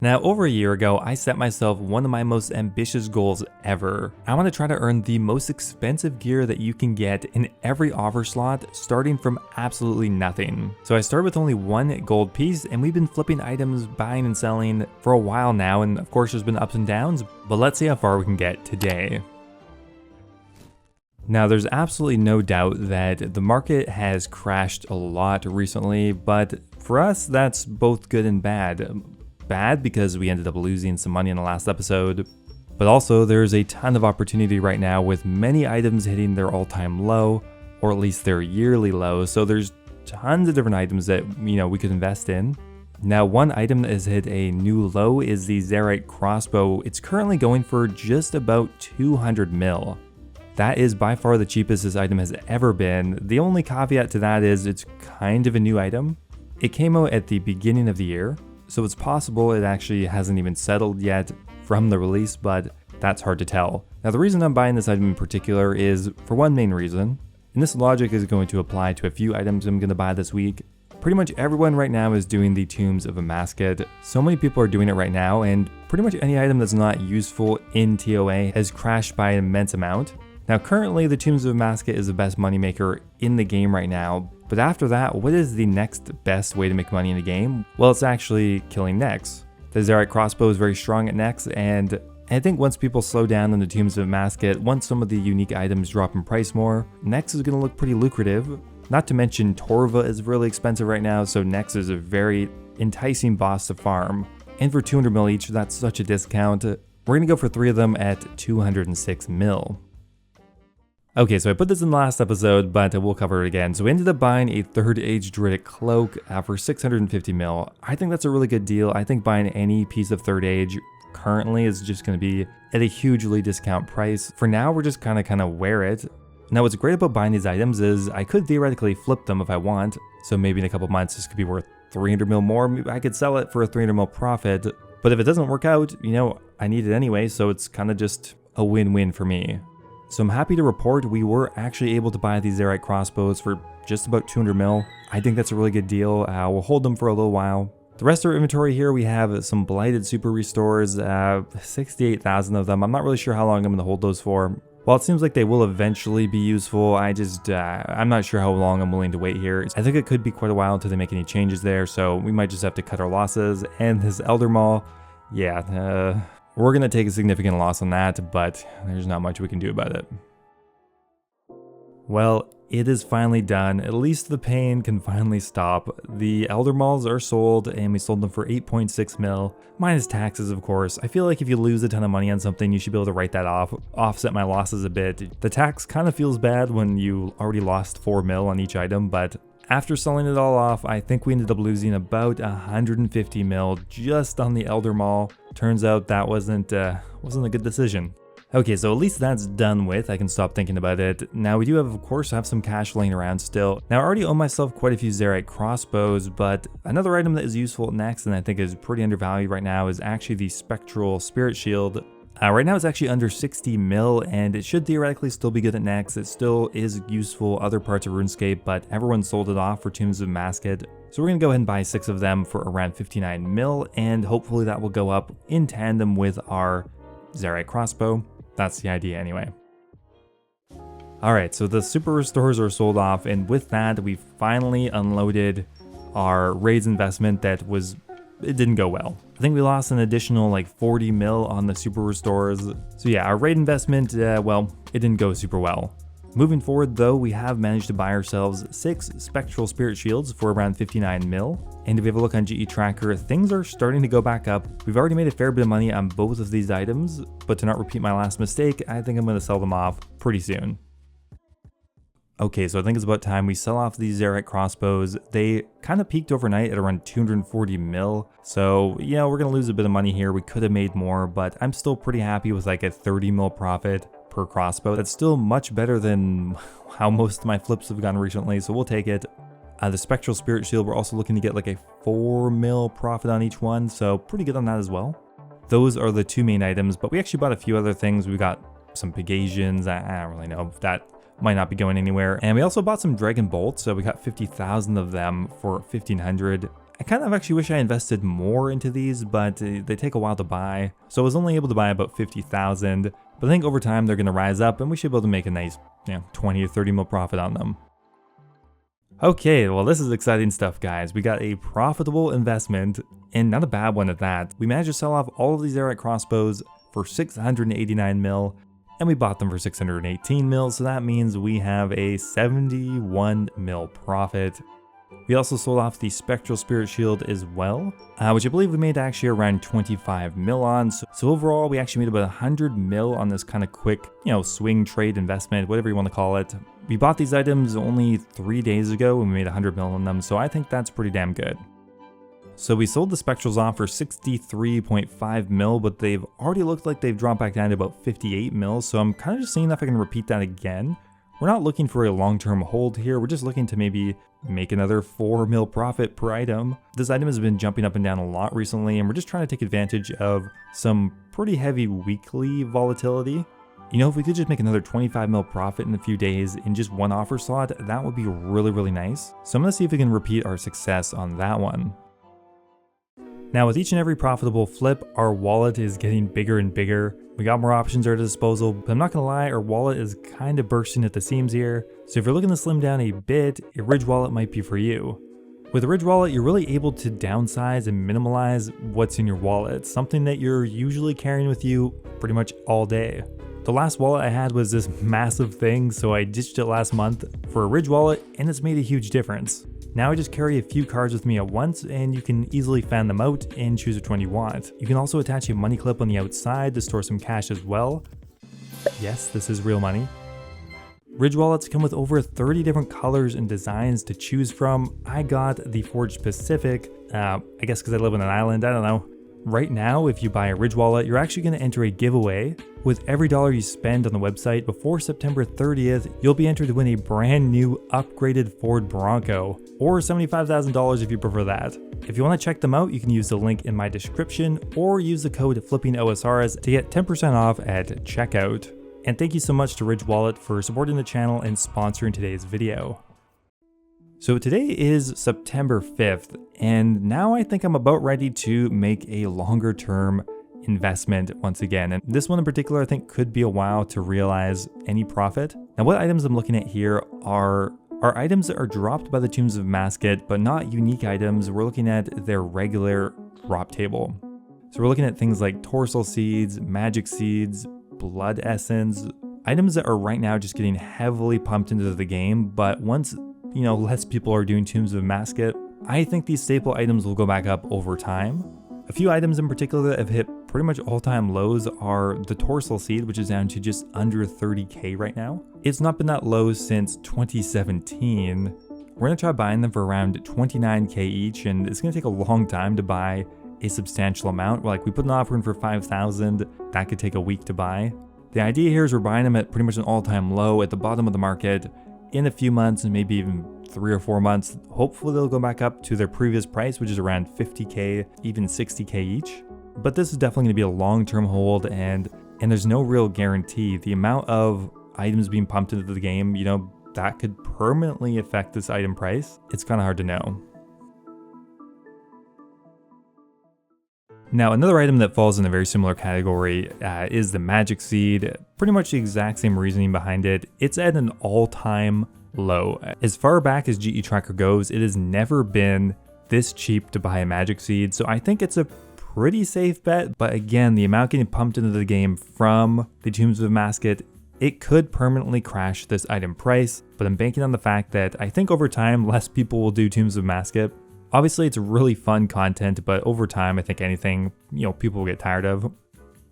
Now, over a year ago, I set myself one of my most ambitious goals ever. I want to try to earn the most expensive gear that you can get in every offer slot, starting from absolutely nothing. So I started with only one gold piece, and we've been flipping items, buying and selling for a while now, and of course there's been ups and downs, but let's see how far we can get today. Now, there's absolutely no doubt that the market has crashed a lot recently, but for us, that's both good and bad. Bad because we ended up losing some money in the last episode, but also there's a ton of opportunity right now with many items hitting their all-time low, or at least their yearly low, so there's tons of different items that, we could invest in. Now, one item that has hit a new low is the Zerite crossbow. It's currently going for just about 200 mil. That is by far the cheapest this item has ever been. The only caveat to that is it's kind of a new item. It came out at the beginning of the year, so it's possible it actually hasn't even settled yet from the release, but that's hard to tell. Now, the reason I'm buying this item in particular is for one main reason, and this logic is going to apply to a few items I'm going to buy this week. Pretty much everyone right now is doing the Tombs of Amascut. So many people are doing it right now, and pretty much any item that's not useful in TOA has crashed by an immense amount. Now, currently, the Tombs of Amascut is the best moneymaker in the game right now, but after that, what is the next best way to make money in the game? Well, it's actually killing Nex. The Zerite crossbow is very strong at Nex, and I think once people slow down on the Tombs of Amascut, once some of the unique items drop in price more, Nex is going to look pretty lucrative. Not to mention Torva is really expensive right now, so Nex is a very enticing boss to farm. And for 200 mil each, that's such a discount. We're going to go for 3 of them at 206 mil. Okay, so I put this in the last episode, but we'll cover it again. So we ended up buying a Third Age Druidic Cloak for 650 mil. I think that's a really good deal. I think buying any piece of Third Age currently is just going to be at a hugely discount price. For now, we're just kind of wear it. Now, what's great about buying these items is I could theoretically flip them if I want. So maybe in a couple months, this could be worth 300 mil more. Maybe I could sell it for a 300 mil profit. But if it doesn't work out, I need it anyway. So it's kind of just a win-win for me. So I'm happy to report we were actually able to buy these Zerite crossbows for just about 200 mil. I think that's a really good deal. We'll hold them for a little while. The rest of our inventory here, we have some Blighted Super Restores, 68,000 of them. I'm not really sure how long I'm going to hold those for. While it seems like they will eventually be useful, I'm not sure how long I'm willing to wait here. I think it could be quite a while until they make any changes there, so we might just have to cut our losses. And this Elder Maul, yeah, we're going to take a significant loss on that, but there's not much we can do about it. Well, it is finally done. At least the pain can finally stop. The Elder Mauls are sold, and we sold them for 8.6 mil, minus taxes, of course. I feel like if you lose a ton of money on something, you should be able to write that off, offset my losses a bit. The tax kind of feels bad when you already lost 4 mil on each item, but after selling it all off, I think we ended up losing about 150 mil just on the Elder Maul. Turns out that wasn't a good decision. Okay, so at least that's done with. I can stop thinking about it. Now we do of course have some cash laying around still. Now I already own myself quite a few Zerite crossbows, but another item that is useful next and I think is pretty undervalued right now is actually the Spectral Spirit Shield. Right now it's actually under 60 mil and it should theoretically still be good at next. It still is useful other parts of RuneScape, but everyone sold it off for Tombs of Amascut. So we're going to go ahead and buy 6 of them for around 59 mil and hopefully that will go up in tandem with our Zerite crossbow. That's the idea anyway. Alright, so the Super Restores are sold off, and with that we finally unloaded our raids investment it didn't go well. I think we lost an additional like 40 mil on the Super Restores. So yeah, our raid investment, well, it didn't go super well. Moving forward though, we have managed to buy ourselves 6 Spectral Spirit Shields for around 59 mil. And if we have a look on GE Tracker, things are starting to go back up. We've already made a fair bit of money on both of these items, but to not repeat my last mistake, I think I'm going to sell them off pretty soon. Okay, so I think it's about time we sell off these Zerite crossbows. They kind of peaked overnight at around 240 mil. So yeah, we're going to lose a bit of money here. We could have made more, but I'm still pretty happy with like a 30 mil profit per crossbow. That's still much better than how most of my flips have gone recently, so we'll take it. The Spectral Spirit Shield, we're also looking to get like a 4 mil profit on each one, so pretty good on that as well. Those are the 2 main items, but we actually bought a few other things. We got some Pegasians, I don't really know if that might not be going anywhere. And we also bought some Dragon Bolts, so we got 50,000 of them for 1,500. I kind of actually wish I invested more into these, but they take a while to buy. So I was only able to buy about 50,000, but I think over time they're going to rise up and we should be able to make a nice 20 or 30 mil profit on them. Okay, well this is exciting stuff, guys. We got a profitable investment, and not a bad one at that. We managed to sell off all of these Airite crossbows for 689 mil, and we bought them for 618 mil, so that means we have a 71 mil profit. We also sold off the Spectral Spirit Shield as well, which I believe we made actually around 25 mil on. So overall, we actually made about 100 mil on this kind of quick, swing trade investment, whatever you want to call it. We bought these items only 3 days ago and we made 100 mil on them, so I think that's pretty damn good. So we sold the Spectrals off for 63.5 mil, but they've already looked like they've dropped back down to about 58 mil, so I'm kind of just seeing if I can repeat that again. We're not looking for a long-term hold here, we're just looking to maybe make another 4 mil profit per item. This item has been jumping up and down a lot recently, and we're just trying to take advantage of some pretty heavy weekly volatility. If we could just make another 25 mil profit in a few days in just one offer slot, that would be really, really nice. So I'm going to see if we can repeat our success on that one. Now with each and every profitable flip, our wallet is getting bigger and bigger. We got more options at our disposal, but I'm not gonna lie, our wallet is kind of bursting at the seams here. So if you're looking to slim down a bit, a Ridge wallet might be for you. With a Ridge wallet, you're really able to downsize and minimalize what's in your wallet, something that you're usually carrying with you pretty much all day. The last wallet I had was this massive thing, so I ditched it last month for a Ridge wallet, and it's made a huge difference. Now I just carry a few cards with me at once, and you can easily fan them out and choose which one you want. You can also attach a money clip on the outside to store some cash as well. Yes, this is real money. Ridge wallets come with over 30 different colors and designs to choose from. I got the Forged Pacific, I guess because I live on an island, I don't know. Right now, if you buy a Ridge wallet, you're actually going to enter a giveaway. With every dollar you spend on the website before September 30th, you'll be entered to win a brand new upgraded Ford Bronco, or $75,000 if you prefer that. If you want to check them out, you can use the link in my description or use the code FlippingOSRS to get 10% off at checkout. And thank you so much to Ridge Wallet for supporting the channel and sponsoring today's video. So today is September 5th, and now I think I'm about ready to make a longer term investment once again. And this one in particular I think could be a while to realize any profit. Now what items I'm looking at here are items that are dropped by the Tombs of Masket, but not unique items. We're looking at their regular drop table. So we're looking at things like Torsal Seeds, Magic Seeds, Blood Essence, items that are right now just getting heavily pumped into the game, but once less people are doing Tombs of Masket, I think these staple items will go back up over time. A few items in particular that have hit pretty much all-time lows are the Torsal Seed, which is down to just under 30k right now. It's not been that low since 2017. We're gonna try buying them for around 29k each, and it's gonna take a long time to buy a substantial amount. Like we put an offer in for 5,000, that could take a week to buy. The idea here is we're buying them at pretty much an all-time low at the bottom of the market. In a few months, and maybe even 3 or 4 months, hopefully they'll go back up to their previous price, which is around 50k, even 60k each. But this is definitely going to be a long-term hold, and there's no real guarantee. The amount of items being pumped into the game, that could permanently affect this item price. It's kind of hard to know. Now, another item that falls in a very similar category is the Magic Seed. Pretty much the exact same reasoning behind it. It's at an all-time low. As far back as GE Tracker goes, it has never been this cheap to buy a Magic Seed, so I think it's a pretty safe bet. But again, the amount getting pumped into the game from the Tombs of Masket, it could permanently crash this item price, but I'm banking on the fact that I think over time, less people will do Tombs of Masket. Obviously, it's really fun content, but over time, I think anything, people will get tired of.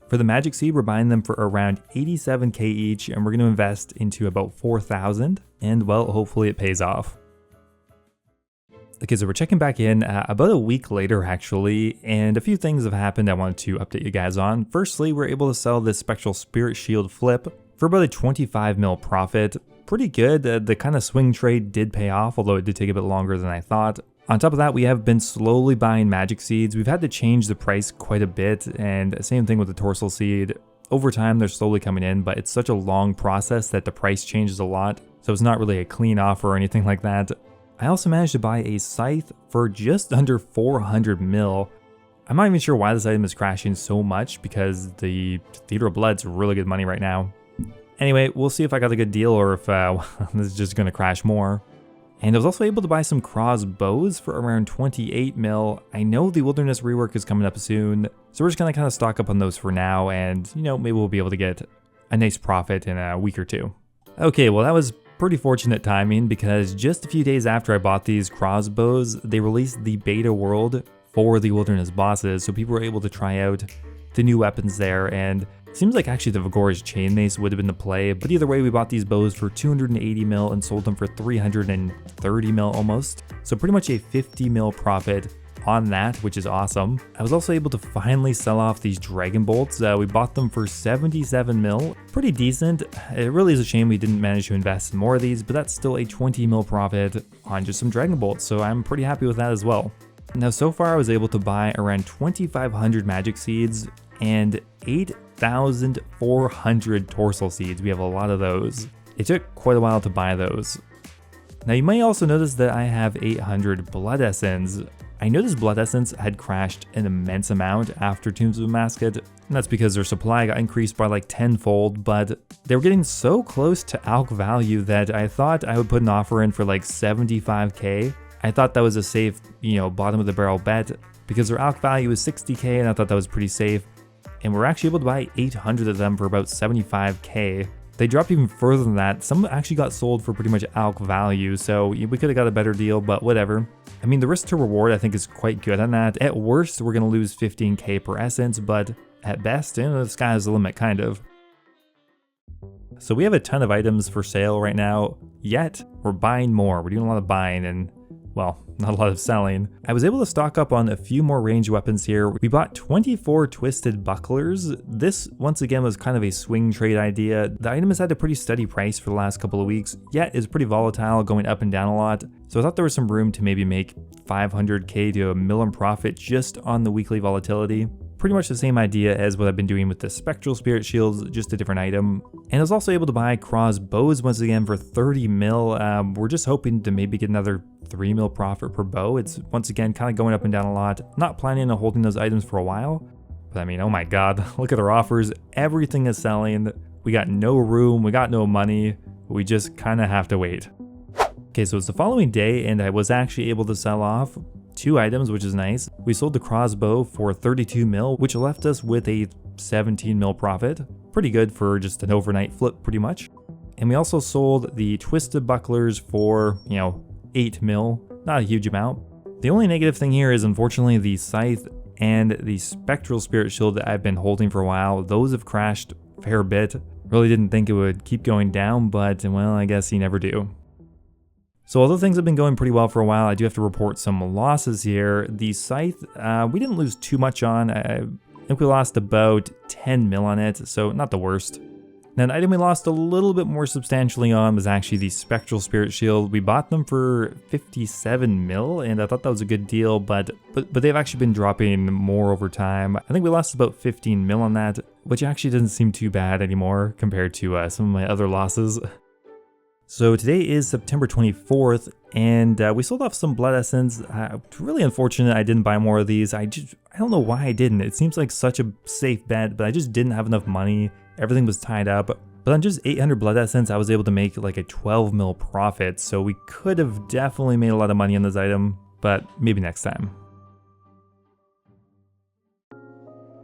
For the Magic Seed, we're buying them for around 87k each, and we're going to invest into about 4,000, and well, hopefully it pays off. Okay, so we're checking back in about a week later, actually, and a few things have happened I wanted to update you guys on. Firstly, we're able to sell this Spectral Spirit Shield flip for about a 25 mil profit. Pretty good. The kind of swing trade did pay off, although it did take a bit longer than I thought. On top of that, we have been slowly buying Magic Seeds. We've had to change the price quite a bit, and same thing with the Torsal Seed. Over time, they're slowly coming in, but it's such a long process that the price changes a lot, so it's not really a clean offer or anything like that. I also managed to buy a scythe for just under 400 mil. I'm not even sure why this item is crashing so much because the Theater of Blood's really good money right now. Anyway, we'll see if I got a good deal or if this is just going to crash more. And I was also able to buy some crossbows for around 28 mil. I know the Wilderness rework is coming up soon, so we're just going to kind of stock up on those for now, and you know, maybe we'll be able to get a nice profit in a week or two. Okay, well that was pretty fortunate timing because just a few days after I bought these crossbows, they released the beta world for the Wilderness bosses, so people were able to try out the new weapons there, and it seems like actually the Vigor's chain mace would have been the play, but either way we bought these bows for 280 mil and sold them for 330 mil almost, so pretty much a 50 mil profit on that, which is awesome. I was also able to finally sell off these Dragon Bolts. We bought them for 77 mil, pretty decent. It really is a shame we didn't manage to invest in more of these, but that's still a 20 mil profit on just some Dragon Bolts, so I'm pretty happy with that as well. Now so far I was able to buy around 2,500 magic seeds and 8,400 Torsal seeds. We have a lot of those. It took quite a while to buy those. Now you might also notice that I have 800 Blood Essence. I noticed Blood Essence had crashed an immense amount after Tombs of Masket, and that's because their supply got increased by like tenfold, but they were getting so close to alch value that I thought I would put an offer in for like 75k. I thought that was a safe, bottom of the barrel bet because their alch value is 60k and I thought that was pretty safe. And we're actually able to buy 800 of them for about 75k. They dropped even further than that. Some actually got sold for pretty much alch value, so we could have got a better deal, but whatever. I mean, the risk to reward I think is quite good on that. At worst, we're going to lose 15k per essence, but at best, the sky's the limit, kind of. So we have a ton of items for sale right now, yet we're buying more. We're doing a lot of buying and, well, not a lot of selling. I was able to stock up on a few more ranged weapons here. We bought 24 Twisted Bucklers. This, once again, was kind of a swing trade idea. The item has had a pretty steady price for the last couple of weeks, yet is pretty volatile, going up and down a lot. So I thought there was some room to maybe make 500k to a million profit just on the weekly volatility. Pretty much the same idea as what I've been doing with the Spectral Spirit Shields, just a different item. And I was also able to buy crossbows once again for 30 mil. We're just hoping to maybe get another 3 mil profit per bow. It's once again kind of going up and down a lot. Not planning on holding those items for a while. But I mean, oh my god, look at our offers. Everything is selling. We got no room, we got no money. We just kind of have to wait. Okay, so it's the following day and I was actually able to sell off 2 items, which is nice. We sold the crossbow for 32 mil, which left us with a 17 mil profit. Pretty good for just an overnight flip, pretty much. And we also sold the Twisted Bucklers for, 8 mil, not a huge amount. The only negative thing here is unfortunately the Scythe and the Spectral Spirit Shield that I've been holding for a while. Those have crashed a fair bit. Really didn't think it would keep going down, but well, I guess you never do. So although things have been going pretty well for a while, I do have to report some losses here. The Scythe, we didn't lose too much on. I think we lost about 10 mil on it, so not the worst. Now an item we lost a little bit more substantially on was actually the Spectral Spirit Shield. We bought them for 57 mil, and I thought that was a good deal, but they've actually been dropping more over time. I think we lost about 15 mil on that, which actually doesn't seem too bad anymore compared to some of my other losses. So today is September 24th, and we sold off some Blood Essence. Really unfortunate I didn't buy more of these. I don't know why I didn't. It seems like such a safe bet, but I just didn't have enough money. Everything was tied up. But on just 800 Blood Essence, I was able to make like a 12 mil profit, so we could have definitely made a lot of money on this item, but maybe next time.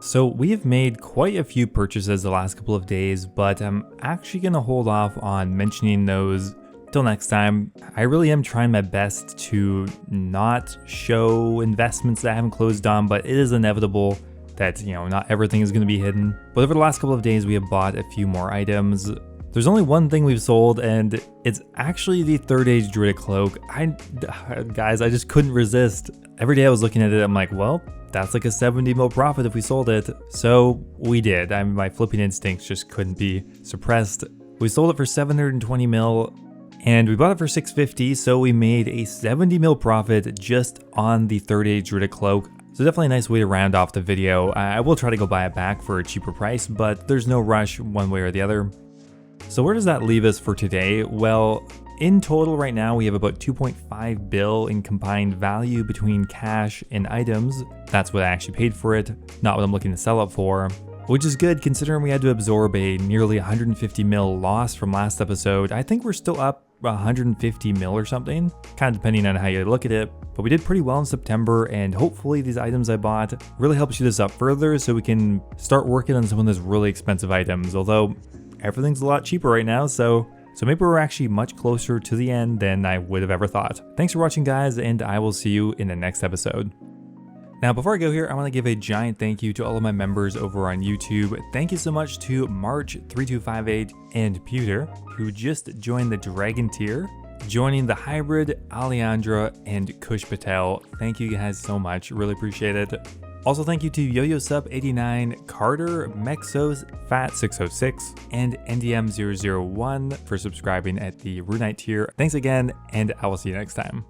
So we have made quite a few purchases the last couple of days, but I'm actually going to hold off on mentioning those till next time. I really am trying my best to not show investments that I haven't closed on, but it is inevitable that, not everything is going to be hidden. But over the last couple of days, we have bought a few more items. There's only one thing we've sold, and it's actually the Third Age Druidic Cloak. Guys, I just couldn't resist. Every day I was looking at it, I'm like, well, that's like a 70 mil profit if we sold it. So we did. My flipping instincts just couldn't be suppressed. We sold it for 720 mil and we bought it for 650. So we made a 70 mil profit just on the Third Age Druidic Cloak. So definitely a nice way to round off the video. I will try to go buy it back for a cheaper price, but there's no rush one way or the other. So where does that leave us for today? Well, In total right now, we have about 2.5 bill in combined value between cash and items. That's what I actually paid for it, not what I'm looking to sell it for. Which is good considering we had to absorb a nearly 150 mil loss from last episode. I think we're still up 150 mil or something, kind of depending on how you look at it. But we did pretty well in September, and hopefully these items I bought really help shoot us up further so we can start working on some of those really expensive items. Although everything's a lot cheaper right now, so maybe we're actually much closer to the end than I would have ever thought. Thanks for watching, guys, and I will see you in the next episode. Now, before I go here, I want to give a giant thank you to all of my members over on YouTube. Thank you so much to March3258 and Pewter, who just joined the Dragon tier, joining the Hybrid, Alejandra, and Kush Patel. Thank you guys so much, really appreciate it. Also, thank you to yoyosup89, Carter, Mexose, Fat606, and NDM001 for subscribing at the Runite tier. Thanks again, and I will see you next time.